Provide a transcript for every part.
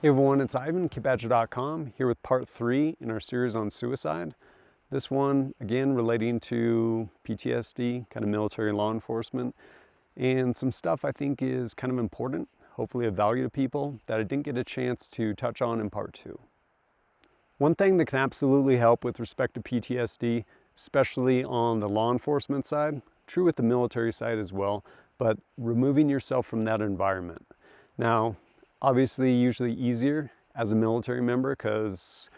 Hey everyone, it's Ivan, keepbadger.com, here with part 3 in our series on suicide. This one, again, relating to PTSD, kind of military law enforcement, and some stuff I think is kind of important, hopefully of value to people, that I didn't get a chance to touch on in part 2. One thing that can absolutely help with respect to PTSD, especially on the law enforcement side, true with the military side as well, but removing yourself from that environment. Now, obviously, usually easier as a military member because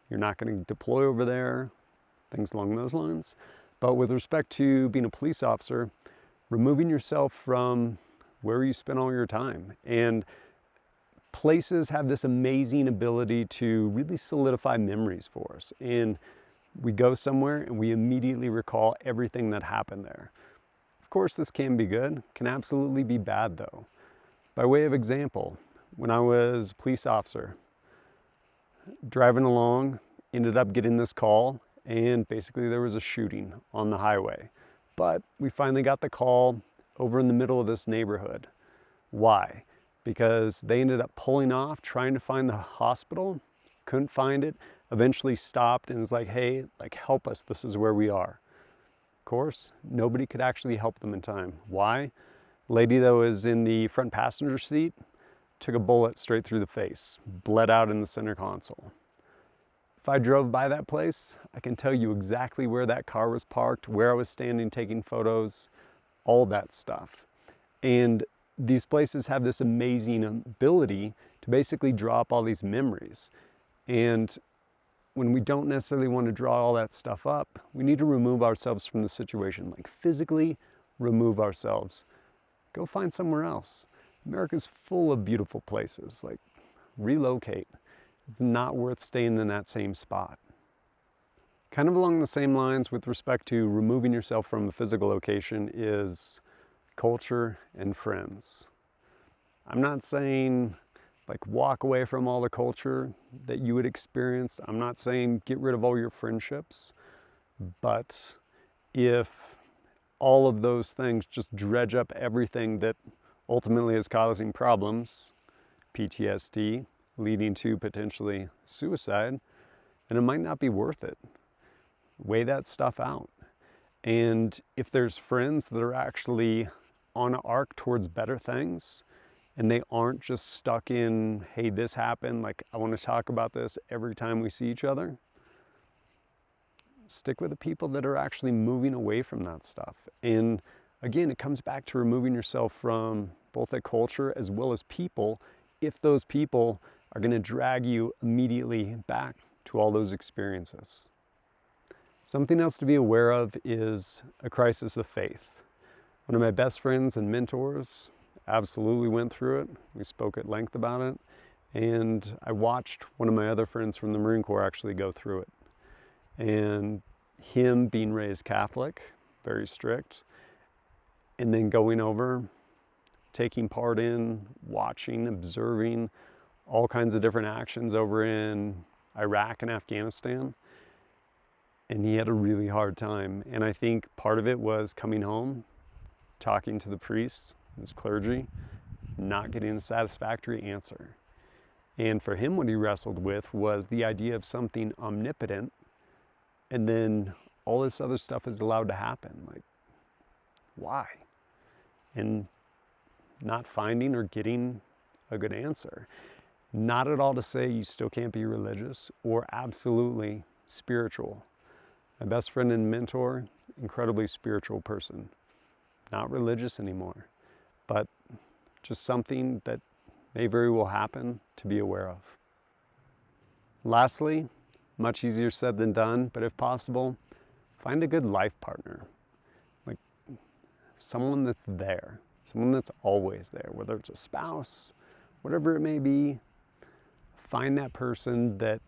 you're not going to deploy over there, things along those lines. But with respect to being a police officer, removing yourself from where you spend all your time. And places have this amazing ability to really solidify memories for us. And we go somewhere and we immediately recall everything that happened there. Of course, this can be good, can absolutely be bad though. By way of example, when I was a police officer, driving along, ended up getting this call, and basically there was a shooting on the highway. But we finally got the call over in the middle of this neighborhood. Why? Because they ended up pulling off, trying to find the hospital, couldn't find it, eventually stopped and was like, hey, help us, this is where we are. Of course, nobody could actually help them in time. Why? Lady that was in the front passenger seat took a bullet straight through the face, bled out in the center console. If I drove by that place, I can tell you exactly where that car was parked, where I was standing taking photos, all that stuff. And these places have this amazing ability to basically draw up all these memories. And when we don't necessarily want to draw all that stuff up, we need to remove ourselves from the situation, like physically remove ourselves. Go find somewhere else. America's full of beautiful places, like relocate. It's not worth staying in that same spot. Kind of along the same lines with respect to removing yourself from the physical location is culture and friends. I'm not saying walk away from all the culture that you would experience. I'm not saying get rid of all your friendships, but if all of those things just dredge up everything that ultimately is causing problems, PTSD, leading to potentially suicide, and it might not be worth it. Weigh that stuff out. And if there's friends that are actually on an arc towards better things, and they aren't just stuck in, hey, this happened, I want to talk about this every time we see each other, stick with the people that are actually moving away from that stuff. And again, it comes back to removing yourself from both a culture as well as people, if those people are going to drag you immediately back to all those experiences. Something else to be aware of is a crisis of faith. One of my best friends and mentors absolutely went through it. We spoke at length about it. And I watched one of my other friends from the Marine Corps actually go through it. And him being raised Catholic, very strict, and then going over, taking part in, watching, observing all kinds of different actions over in Iraq and Afghanistan. And he had a really hard time. And I think part of it was coming home, talking to the priests, his clergy, not getting a satisfactory answer. And for him, what he wrestled with was the idea of something omnipotent, and then all this other stuff is allowed to happen. Why? And not finding or getting a good answer. Not at all to say you still can't be religious or absolutely spiritual. My best friend and mentor, incredibly spiritual person. Not religious anymore, but just something that may very well happen to be aware of. Lastly, much easier said than done, but if possible, find a good life partner. Someone that's there, someone that's always there, whether it's a spouse, whatever it may be. Find that person that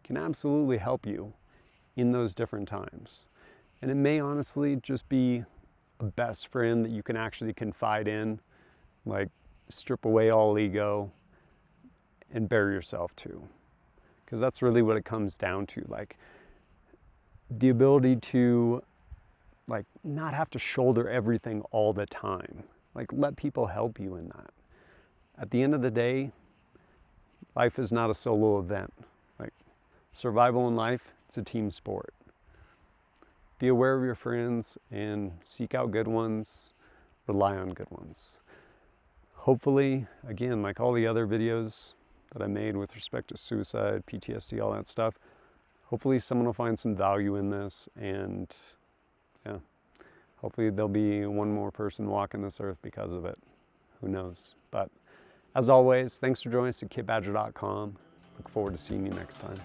can absolutely help you in those different times. And it may honestly just be a best friend that you can actually confide in, strip away all ego and bare yourself to. Because that's really what it comes down to, the ability to not have to shoulder everything all the time. Let people help you in that. At the end of the day, Life is not a solo event. Like survival in life, it's a team sport. Be aware of your friends and seek out good ones, rely on good ones. Hopefully, again, like all the other videos that I made with respect to suicide, PTSD, all that stuff, hopefully someone will find some value in this, and yeah, hopefully there'll be one more person walking this earth because of it. Who knows? But as always, thanks for joining us at kitbadger.com. Look forward to seeing you next time.